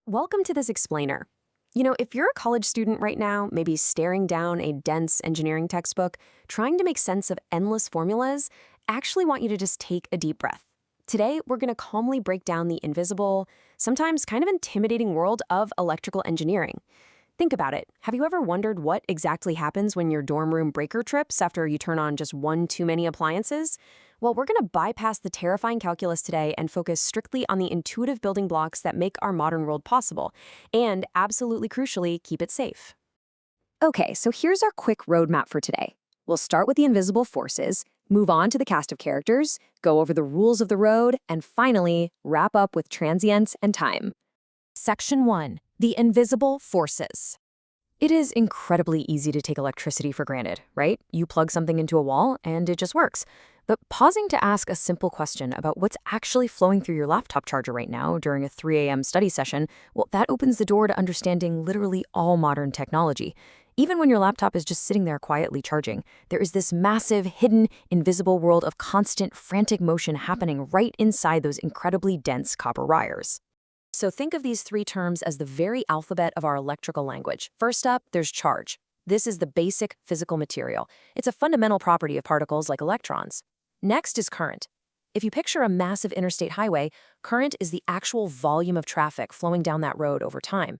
Welcome to this explainer. If you're a college student right now, maybe staring down a dense engineering textbook, trying to make sense of endless formulas, actually want you to just take a deep breath. Today, we're going to calmly break down the invisible, sometimes kind of intimidating world of electrical engineering. Think about it. Have you ever wondered what exactly happens when your dorm room breaker trips after you turn on just one too many appliances? Well, we're going to bypass the terrifying calculus today and focus strictly on the intuitive building blocks that make our modern world possible, and absolutely crucially, keep it safe. Okay, so here's our quick roadmap for today. We'll start with the invisible forces, move on to the cast of characters, go over the rules of the road, and finally, wrap up with transients and time. Section 1. The invisible forces. It is incredibly easy to take electricity for granted, right? You plug something into a wall and it just works. But pausing to ask a simple question about what's actually flowing through your laptop charger right now during a 3 a.m. study session, well, that opens the door to understanding literally all modern technology. Even when your laptop is just sitting there quietly charging, there is this massive, hidden, invisible world of constant, frantic motion happening right inside those incredibly dense copper wires. So think of these three terms as the very alphabet of our electrical language. First up, there's charge. This is the basic physical material. It's a fundamental property of particles like electrons. Next is current. If you picture a massive interstate highway, current is the actual volume of traffic flowing down that road over time.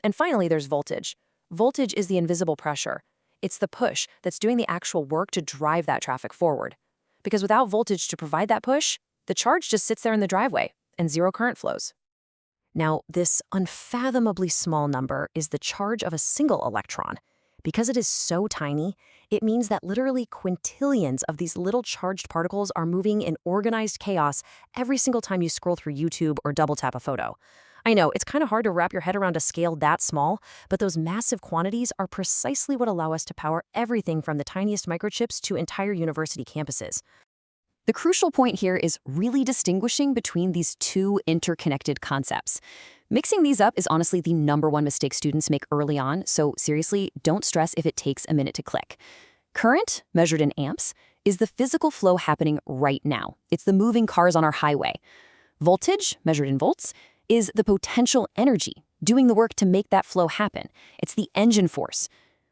And finally, there's voltage. Voltage is the invisible pressure. It's the push that's doing the actual work to drive that traffic forward. Because without voltage to provide that push, the charge just sits there in the driveway and zero current flows. Now, this unfathomably small number is the charge of a single electron. Because it is so tiny, it means that literally quintillions of these little charged particles are moving in organized chaos every single time you scroll through YouTube or double tap a photo. I know, it's kind of hard to wrap your head around a scale that small, but those massive quantities are precisely what allow us to power everything from the tiniest microchips to entire university campuses. The crucial point here is really distinguishing between these two interconnected concepts. Mixing these up is honestly the #1 mistake students make early on, so seriously, don't stress if it takes a minute to click. Current, measured in amps, is the physical flow happening right now. It's the moving cars on our highway. Voltage, measured in volts, is the potential energy, doing the work to make that flow happen. It's the engine force.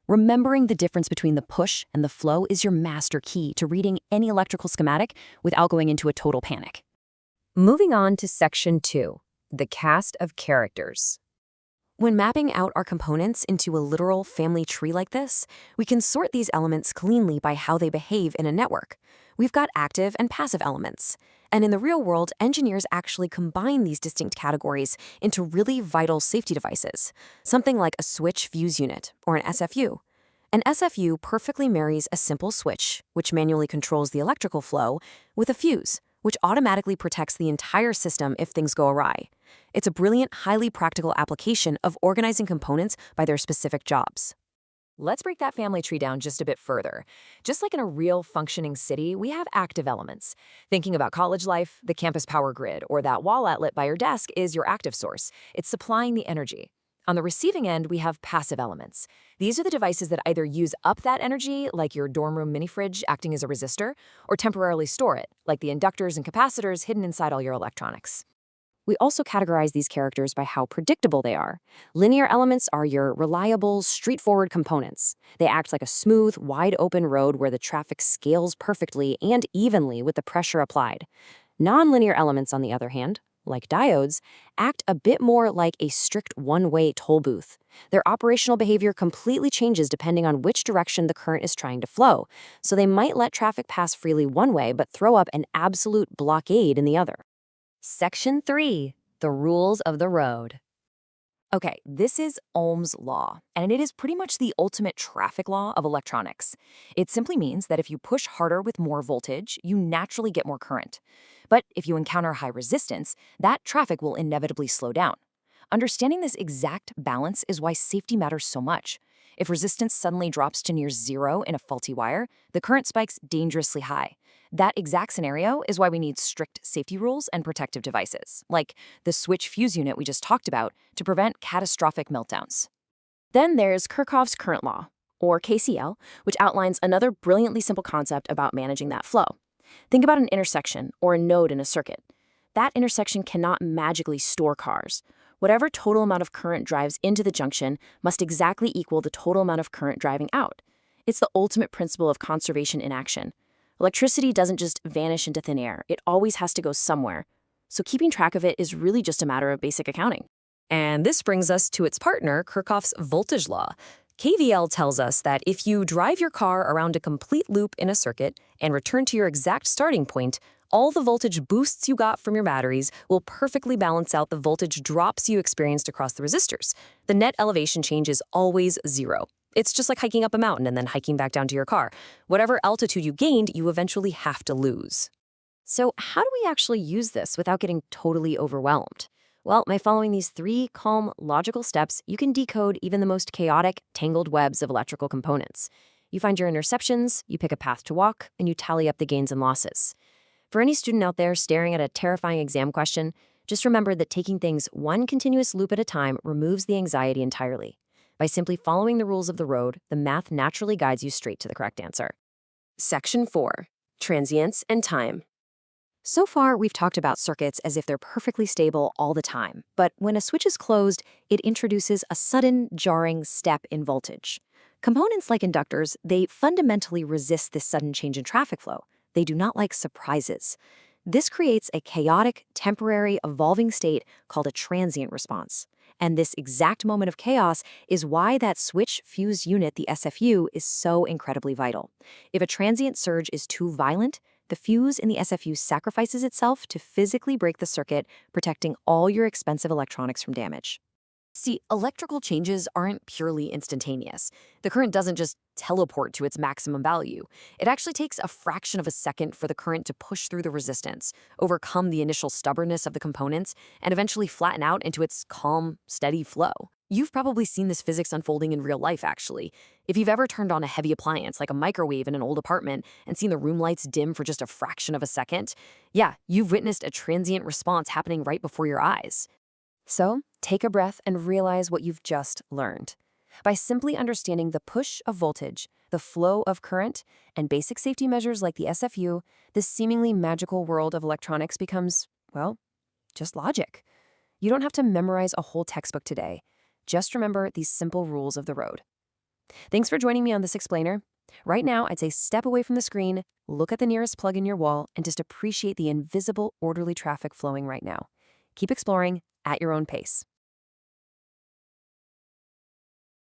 Remembering the difference between the push and the flow is your master key to reading any electrical schematic without going into a total panic. Moving on to Section 2, the cast of characters. When mapping out our components into a literal family tree like this, we can sort these elements cleanly by how they behave in a network. We've got active and passive elements. And in the real world, engineers actually combine these distinct categories into really vital safety devices, something like a switch fuse unit, or an SFU. An SFU perfectly marries a simple switch, which manually controls the electrical flow, with a fuse, which automatically protects the entire system if things go awry. It's a brilliant, highly practical application of organizing components by their specific jobs. Let's break that family tree down just a bit further. Just like in a real functioning city, we have active elements. Thinking about college life, the campus power grid, or that wall outlet by your desk is your active source. It's supplying the energy. On the receiving end, we have passive elements. These are the devices that either use up that energy, like your dorm room mini fridge acting as a resistor, or temporarily store it, like the inductors and capacitors hidden inside all your electronics. We also categorize these characters by how predictable they are. Linear elements are your reliable, straightforward components. They act like a smooth, wide-open road where the traffic scales perfectly and evenly with the pressure applied. Nonlinear elements, on the other hand, like diodes, act a bit more like a strict one-way toll booth. Their operational behavior completely changes depending on which direction the current is trying to flow, so they might let traffic pass freely one way but throw up an absolute blockade in the other. Section 3, the rules of the road. Okay, this is Ohm's law, and it is pretty much the ultimate traffic law of electronics. It simply means that if you push harder with more voltage, you naturally get more current. But if you encounter high resistance, that traffic will inevitably slow down. Understanding this exact balance is why safety matters so much. If resistance suddenly drops to near zero in a faulty wire, the current spikes dangerously high. That exact scenario is why we need strict safety rules and protective devices, like the switch fuse unit we just talked about, to prevent catastrophic meltdowns. Then there's Kirchhoff's current law, or KCL, which outlines another brilliantly simple concept about managing that flow. Think about an intersection or a node in a circuit. That intersection cannot magically store cars. Whatever total amount of current drives into the junction must exactly equal the total amount of current driving out. It's the ultimate principle of conservation in action. Electricity doesn't just vanish into thin air, it always has to go somewhere. So keeping track of it is really just a matter of basic accounting. And this brings us to its partner, Kirchhoff's voltage law. KVL tells us that if you drive your car around a complete loop in a circuit and return to your exact starting point, all the voltage boosts you got from your batteries will perfectly balance out the voltage drops you experienced across the resistors. The net elevation change is always zero. It's just like hiking up a mountain and then hiking back down to your car. Whatever altitude you gained, you eventually have to lose. So how do we actually use this without getting totally overwhelmed? Well, by following these 3 calm, logical steps, you can decode even the most chaotic, tangled webs of electrical components. You find your interceptions, you pick a path to walk, and you tally up the gains and losses. For any student out there staring at a terrifying exam question, just remember that taking things one continuous loop at a time removes the anxiety entirely. By simply following the rules of the road, the math naturally guides you straight to the correct answer. Section 4. Transients and time. So far, we've talked about circuits as if they're perfectly stable all the time. But when a switch is closed, it introduces a sudden, jarring step in voltage. Components like inductors, they fundamentally resist this sudden change in traffic flow. They do not like surprises. This creates a chaotic, temporary, evolving state called a transient response. And this exact moment of chaos is why that switch fuse unit, the SFU, is so incredibly vital. If a transient surge is too violent, the fuse in the SFU sacrifices itself to physically break the circuit, protecting all your expensive electronics from damage. See, electrical changes aren't purely instantaneous. The current doesn't just teleport to its maximum value. It actually takes a fraction of a second for the current to push through the resistance, overcome the initial stubbornness of the components, and eventually flatten out into its calm, steady flow. You've probably seen this physics unfolding in real life, actually. If you've ever turned on a heavy appliance like a microwave in an old apartment and seen the room lights dim for just a fraction of a second, yeah, you've witnessed a transient response happening right before your eyes. So, take a breath and realize what you've just learned. By simply understanding the push of voltage, the flow of current, and basic safety measures like the SFU, this seemingly magical world of electronics becomes, well, just logic. You don't have to memorize a whole textbook today. Just remember these simple rules of the road. Thanks for joining me on this explainer. Right now, I'd say step away from the screen, look at the nearest plug in your wall, and just appreciate the invisible, orderly traffic flowing right now. Keep exploring at your own pace.